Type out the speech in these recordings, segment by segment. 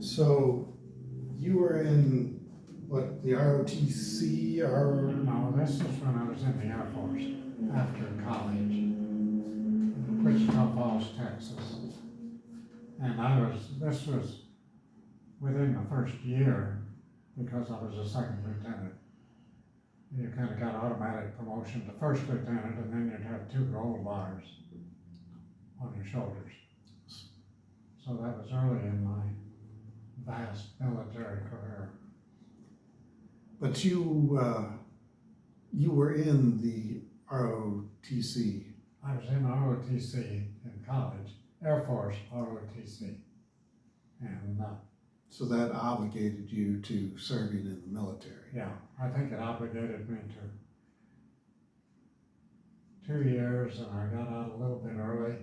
So you were in what, the ROTC or? No, this was when I was in the Air Force after college in Wichita Falls, Texas. And this was within the first year because I was a second lieutenant. You kind of got automatic promotion to first lieutenant, and then you'd have 2 gold bars on your shoulders. So that was early in my vast military career. But you were in the ROTC. I was in ROTC in college, Air Force ROTC. And So that obligated you to serving in the military. yeah, I think it obligated me to 2 years, and I got out a little bit early.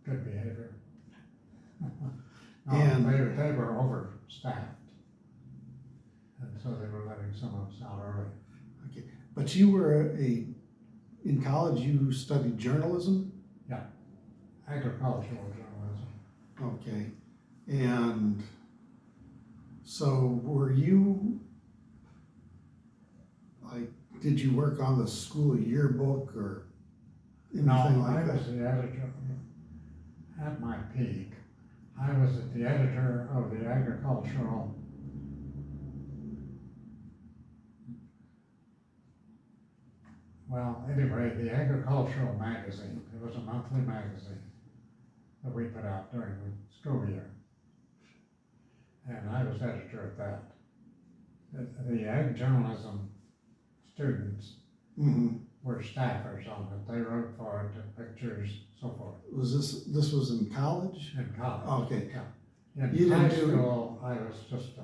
Good behavior. No, And they were overstaffed, and so they were letting some of us out early. okay, but you were in college. You studied journalism. Agricultural journalism. Okay, and so were you like? Did you work on the school yearbook or anything No, like I that? was the editor at my peak. I was the editor of the agricultural the agricultural magazine. It was a monthly magazine that we put out during the school year. And I was editor of that. The ag journalism students Mm-hmm. were staffers on it. They wrote for it, took pictures, so forth. Was this was in college? In college. Okay. Yeah. In You high didn't do- school, I was just a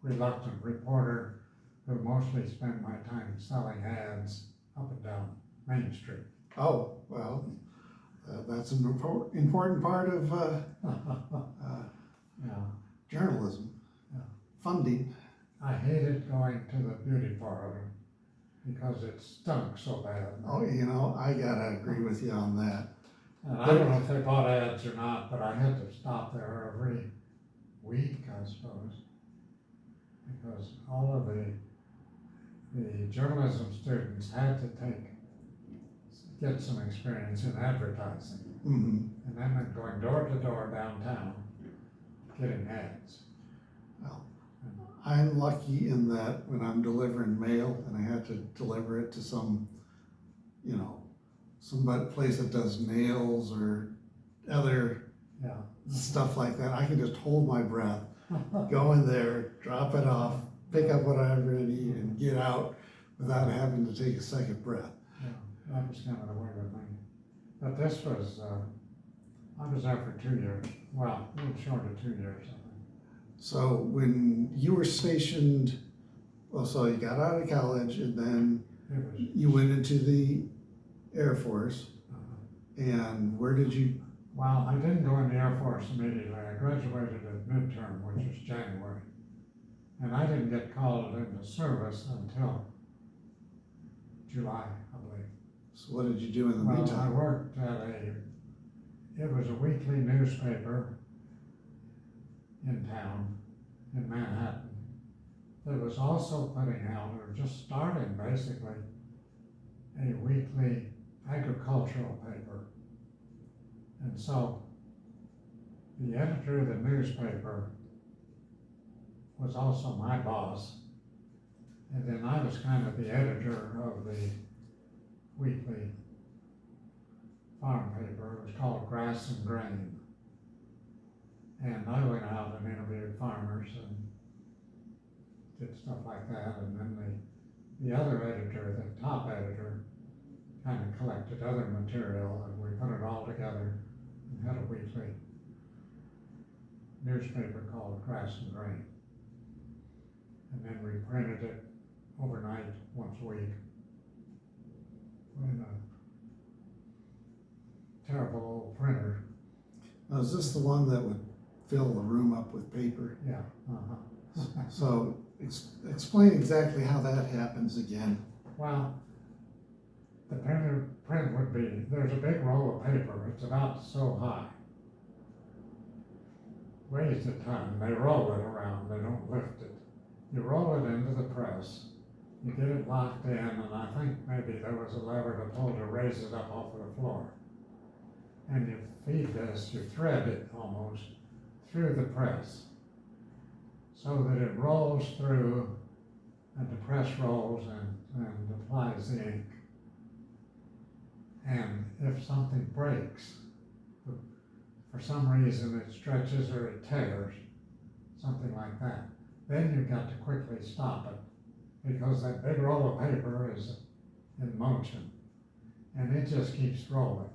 reluctant reporter who mostly spent my time selling ads up and down Main Street. Oh, well, that's an important part of Yeah. journalism. Yeah. Funding. I hated going to the beauty parlor because it stunk so bad. Oh, I gotta agree with you on that. And I don't know if they bought ads or not, but I had to stop there every week, I suppose, because all of the journalism students had to get some experience in advertising, Mm-hmm. and that meant going door to door downtown, getting ads. Well, I'm lucky in that when I'm delivering mail and I have to deliver it to some place that does nails or other Yeah. stuff like that, I can just hold my breath, go in there, drop it off, pick up what I need, and get out without having to take a second breath. Yeah, that was kind of the way with me. But this was, I was there for 2 years. Well, a little short of 2 years, I think. So when you were stationed, so you got out of college and then It was, you went into the Air Force, and where did you? well, I didn't go in the Air Force immediately. I graduated at midterm, which was January. And I didn't get called into service until July, I believe. So what did you do in the Well, I meantime? worked at it was a weekly newspaper in town, in Manhattan, that was also putting out, or just starting basically, a weekly agricultural paper. And so the editor of the newspaper was also my boss. And then I was kind of the editor of the weekly farm paper. It was called Grass and Grain. And I went out and interviewed farmers and did stuff like that. And then the other editor, the top editor, kind of collected other material, and we put it all together and had a weekly newspaper called Grass and Grain. And then we printed it overnight once a week in a terrible old printer. Now, is this the one that would fill the room up with paper? Yeah. So explain exactly how that happens again. Well, the print would be, there's a big roll of paper, it's about so high. weighs a ton, they roll it around, they don't lift it. You roll it into the press, you get it locked in, and I think maybe there was a lever to pull to raise it up off of the floor. And you feed this, you thread it almost, through the press, so that it rolls through, and the press rolls and applies the ink. And if something breaks, for some reason it stretches or it tears, something like that, then you've got to quickly stop it, because that big roll of paper is in motion, and it just keeps rolling.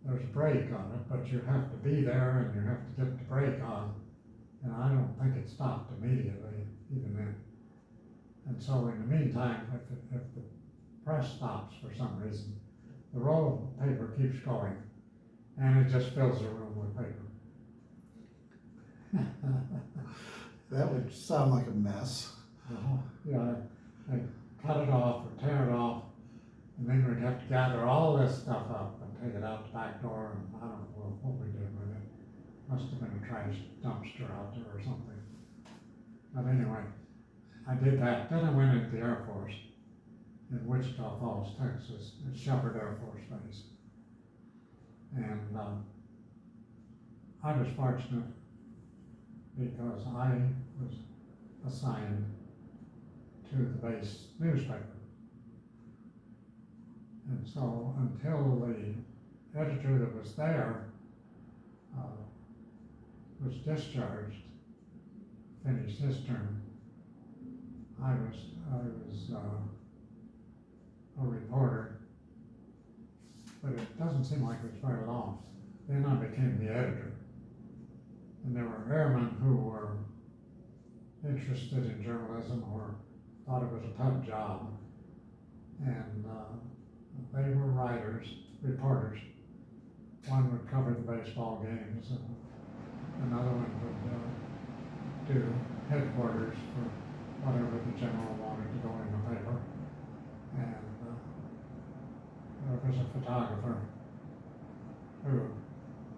There's a brake on it, but you have to be there and you have to get the brake on, and I don't think it stopped immediately, even then. And so in the meantime, if the press stops for some reason, the roll of paper keeps going, and it just fills the room with paper. That would sound like a mess. Yeah, I cut it off or tear it off, and then we'd have to gather all this stuff up and take it out the back door, and I don't know what we did with it. Must have been a trash dumpster out there or something. But anyway, I did that. Then I went into the Air Force in Wichita Falls, Texas, at Shepherd Air Force Base. And I was fortunate because I was assigned to the base newspaper. And so until the editor that was there was discharged, finished his term, I was a reporter, but it doesn't seem like it was very long. Then I became the editor. And there were airmen who were interested in journalism or thought it was a tough job. And they were writers, reporters. One would cover the baseball games, and another one would do headquarters for whatever the general wanted to go in the paper. And there was a photographer who,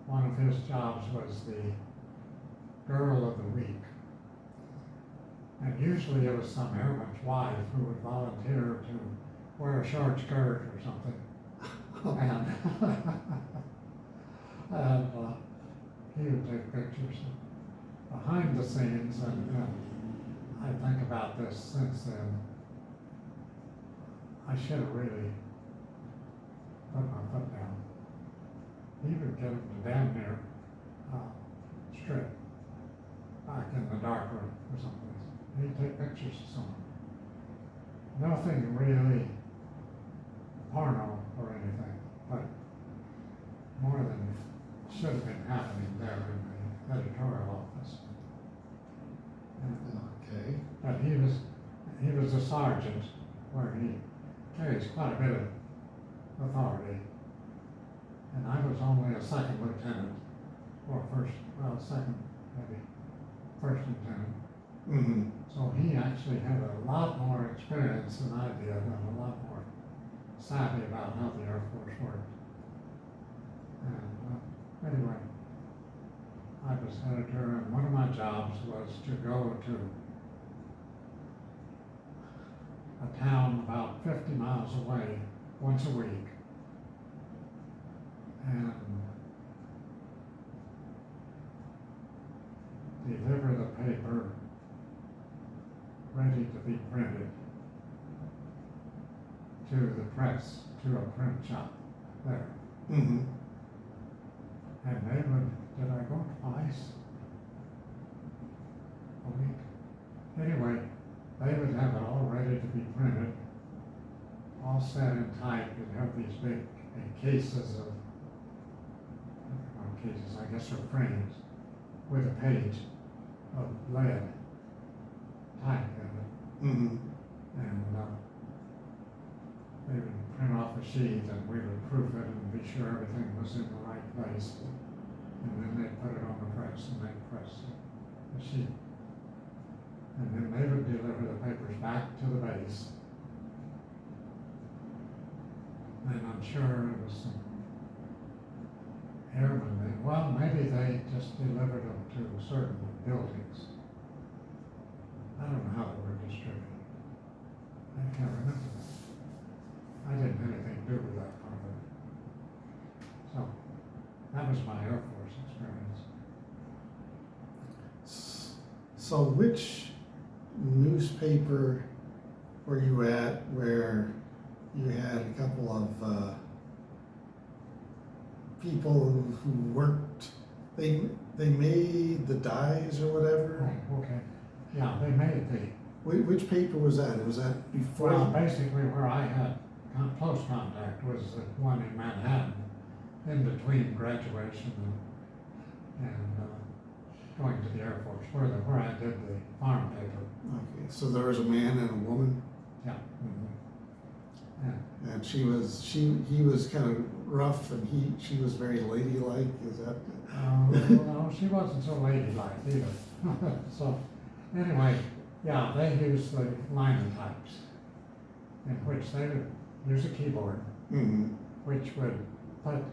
one of his jobs was the girl of the week. And usually it was some airman's wife who would volunteer to wear a short skirt or something. And he would take pictures behind the scenes, and I think about this since then. I should have really put my foot down. He would get him to damn near strip back in the dark room or something. He'd take pictures of someone. Nothing really porno or anything, but more than should have been happening there in the editorial office. Okay. But he was a sergeant, where he carries quite a bit of authority. And I was only a second lieutenant, or second, maybe first lieutenant. Mm-hmm. So he actually had a lot more experience than I did, and a lot more savvy about how the Air Force worked. And anyway, I was editor, and one of my jobs was to go to a town about 50 miles away once a week and deliver the paper ready to be printed to the press, to a print shop there. Mm-hmm. And they would, did I go twice a week? Anyway, they would have it all ready to be printed, all set in type. You'd have these big cases of, I guess are frames, with a page of lead type in it. Mm-hmm. And they would print off a sheet, and we would proof it and be sure everything was in the right place. And then they'd put it on the press, and they'd press the sheet. And then they would deliver the papers back to the base. And I'm sure it was some airmen, well, maybe they just delivered them to certain buildings. I don't know how they were distributed. I can't remember that. I didn't have anything to do with that part of it. So, that was my Air Force experience. So which newspaper were you at where you had a couple of people who worked, they made the dies or whatever? Oh, okay. Yeah, they made the, Which paper was that? Was that before? well, basically where I had close contact was the one in Manhattan, in between graduation and going to the Air Force, where I did the farm paper. Okay, so there was a man and a woman, Yeah. Mm-hmm. Yeah. and he was kind of rough, and she was very ladylike. Is that? No, she wasn't so ladylike either. So, anyway, yeah, they used the linotypes, in which they would use a keyboard, Mm-hmm. which would put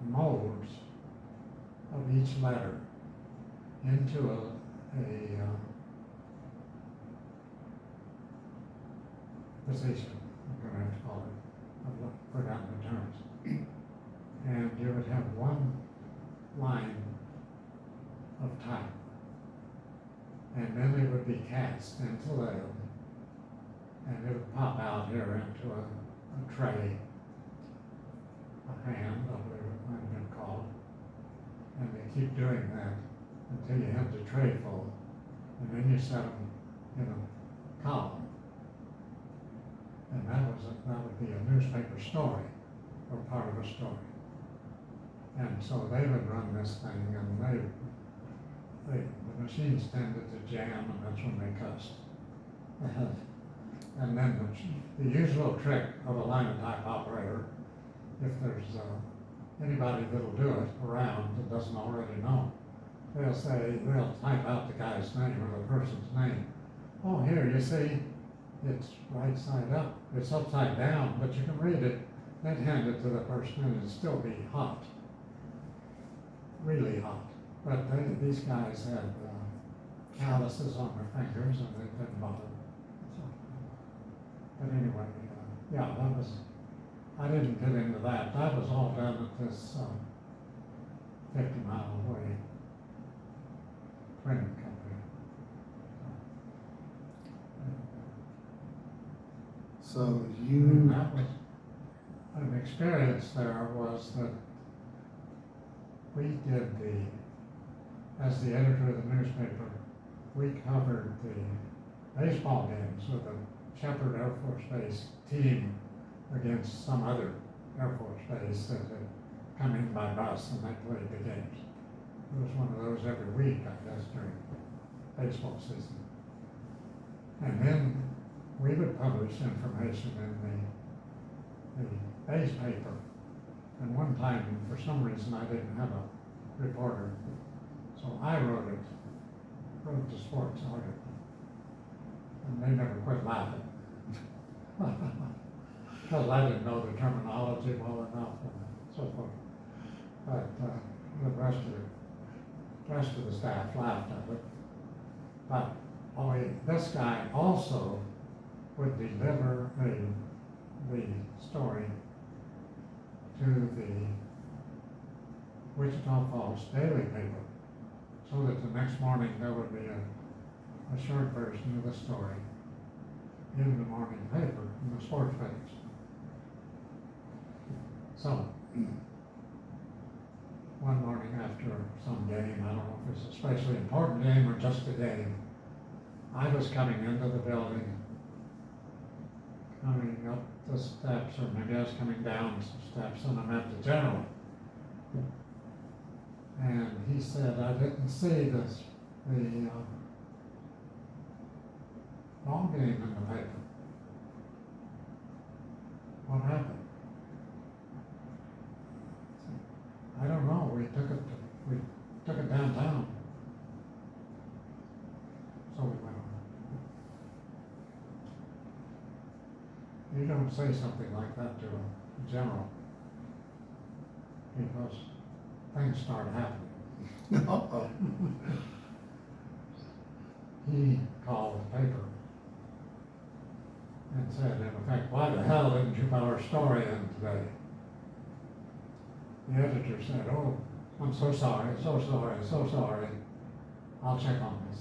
molds of each letter into a position, I'm gonna have to call it, I've forgotten the terms. And you would have one line of type, and then it would be cast into lead, and it would pop out here into a tray, a hand, I believe it might have been called. And they keep doing that until you have the tray full, and then you set them in a column. And that would be a newspaper story, or part of a story. And so they would run this thing, and the machines tended to jam, and that's when they cussed. And then the usual trick of a linotype operator, if there's anybody that'll do it around that doesn't already know, they'll type out the guy's name or the person's name. Oh, here, you see, it's right side up, it's upside down, but you can read it, then hand it to the person and it'll still be hot. Really hot. But these guys had calluses on their fingers and they didn't bother. So, but anyway, yeah, that was, I didn't get into that. That was all done at this 50-mile away printing company. So And you, that was an experience there was that we did as the editor of the newspaper, we covered the baseball games with the Shepherd Air Force Base team against some other Air Force base that had come in by bus and they played the games. It was one of those every week, I guess, during baseball season. And then we would publish information in the base paper. And one time, for some reason, I didn't have a reporter, so I wrote the sports article. And they never quit laughing. Because I didn't know the terminology well enough and so forth. But the rest of the staff laughed at it. But this guy also would deliver the story to the Wichita Falls Daily paper, so that the next morning there would be a short version of the story in the morning paper, in the sports page. So, one morning after some game, I don't know if it's a especially important game or just a game, I was coming into the building, coming up the steps, or maybe I was coming down some steps, and I met the general. And he said, I didn't see the ball game in the paper. What happened? I don't know. We took it downtown. So we went on. You don't say something like that to a general. because things started happening. Uh-oh. He called the paper and said, in effect, why the hell didn't you put our story in today? The editor said, oh, I'm so sorry, so sorry, so sorry. I'll check on this.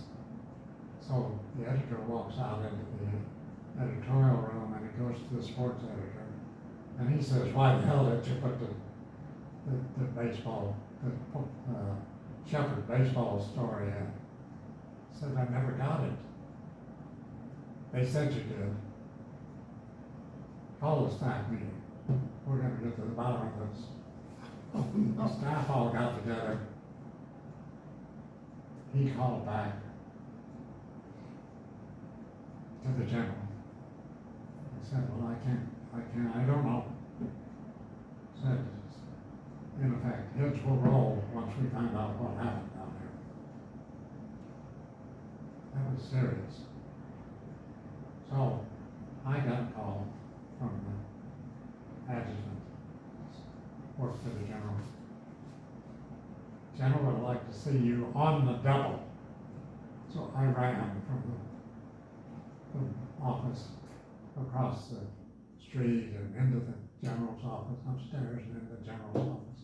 So the editor walks out into the editorial room and he goes to the sports editor and he says, why the hell did you put the baseball, the Shepherd baseball story in? He said, I never got it. They said you did. Call the staff meeting. We're gonna get to the bottom of this. Oh, The no. staff all got together. He called back to the general. He said, well, I don't know. Said, in effect, heads will roll once we find out what happened down there. That was serious. So, I got a call from the adjutant, worked for the general. General would like to see you on the double. So I ran from the office across the street and into the general's office, upstairs and into the general's office.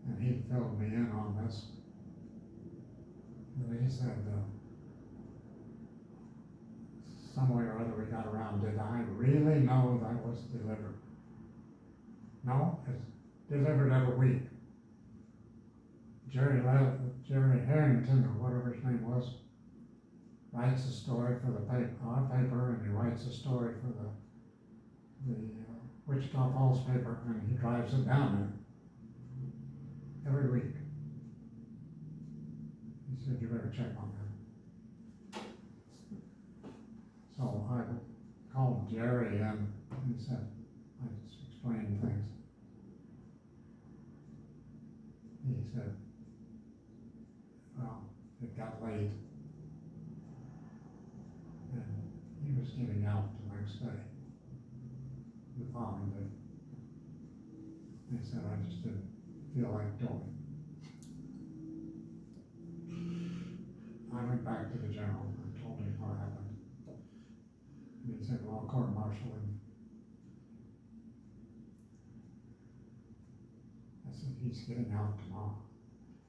And he filled me in on this. And he said, some way or other we got around, did I really know that was delivered? No, it's delivered every week. Jerry Harrington, or whatever his name was, writes a story for the paper, our paper, and he writes a story for the Wichita Falls paper, and he drives it down there every week. He said, you better check on that. So I called Jerry and he said, I just explained things. He said, well, it got late. And he was getting out the next day, the following day. He said, I just didn't feel like doing it. I went back to the general and told him what happened. And he said, well, court-martial him. I said, he's getting out tomorrow.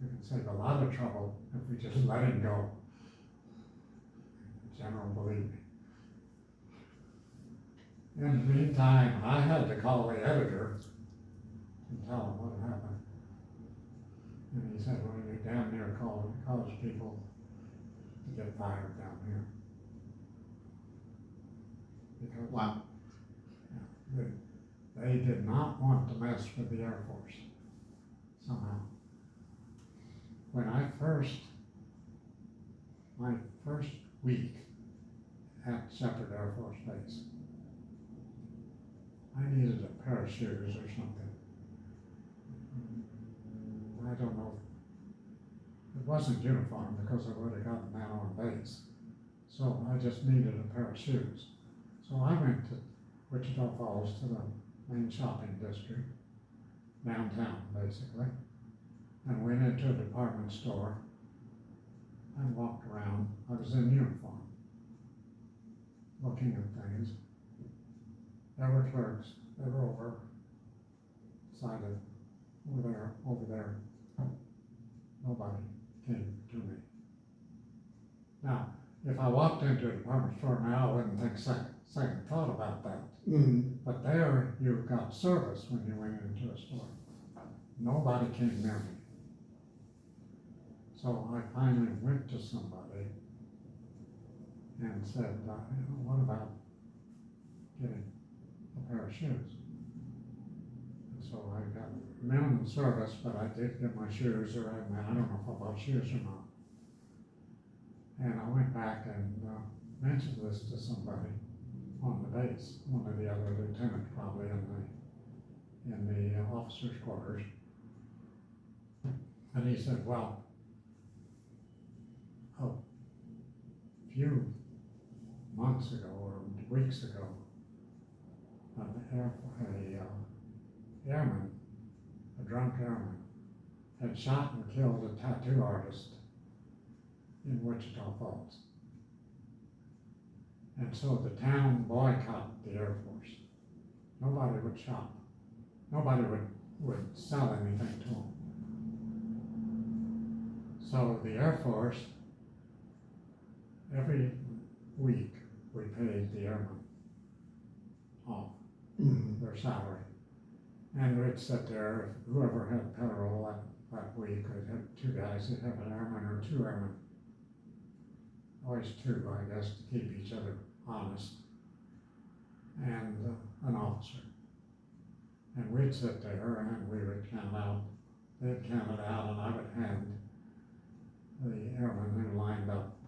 We can save a lot of trouble if we just let him go. The general believed me. In the meantime, I had to call the editor and tell him what happened. And he said, well, you damn near caused people to get fired down here. Because Wow. they did not want to mess with the Air Force somehow. When my first week at Shepherd Air Force Base, I needed a pair of shoes or something. I don't know. It wasn't uniform because I would have gotten that on base. So I just needed a pair of shoes. So I went to Wichita Falls to the main shopping district, downtown basically, and went into a department store and walked around. I was in uniform, looking at things. There were clerks, they were over there. Nobody came to me. Now, if I walked into a department store now, I wouldn't think second thought about that. Mm. But there, you got service when you went into a store. Nobody came near me. So I finally went to somebody and said, what about getting a pair of shoes? And so I got minimum service, but I did get my shoes, or I don't know if I bought shoes or not. And I went back and mentioned this to somebody on the base, one of the other lieutenants probably in the officers' quarters. And he said, well, a few months ago or weeks ago, an airman drunk airman had shot and killed a tattoo artist in Wichita Falls. And so the town boycotted the Air Force. Nobody would shop. Nobody would sell anything to them. So the Air Force, every week, we paid the airmen off their salary. And we'd sit there, whoever had payroll that week, would have two guys, they'd have an airman or two airmen. Always two, I guess, to keep each other honest. And an officer. And we'd sit there and we would count out, they'd count it out, and I would hand the airmen who lined up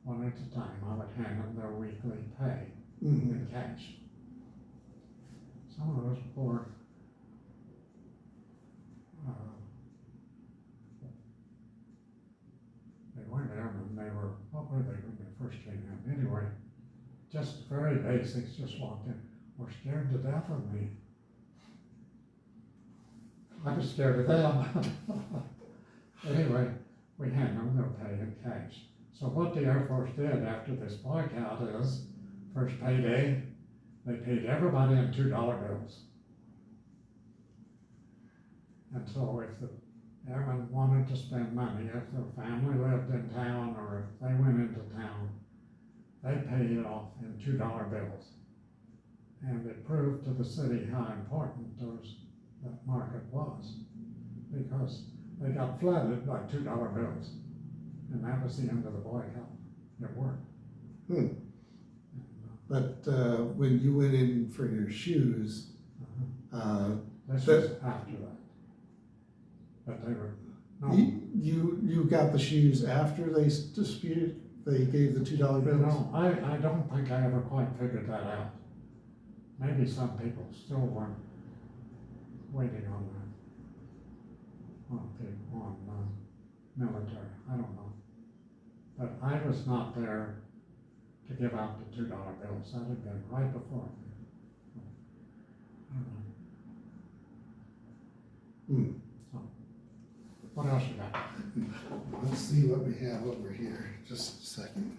one at a time, I would hand them their weekly pay in cash. Some of those poor they weren't airmen, they were, what were they when they first came in? Anyway, just very basics, just walked in, were scared to death of me. I was scared of them. Anyway, we hand them their pay in cash. So what the Air Force did after this boycott is, first payday, they paid everybody in $2 bills. And so if the airmen wanted to spend money, if their family lived in town or if they went into town, they paid it off in $2 bills. And it proved to the city how important that market was, because they got flooded by $2 bills. And that was the end of the boycott. It worked. But when you went in for your shoes, This was after that. But they were, no. you got the shoes after they disputed, they gave the $2 bills? No, I don't think I ever quite figured that out. Maybe some people still weren't waiting on military, I don't know. But I was not there to give out the $2 bills. That had been right before me. So, what else you got? Let's see what we have over here. Just a second.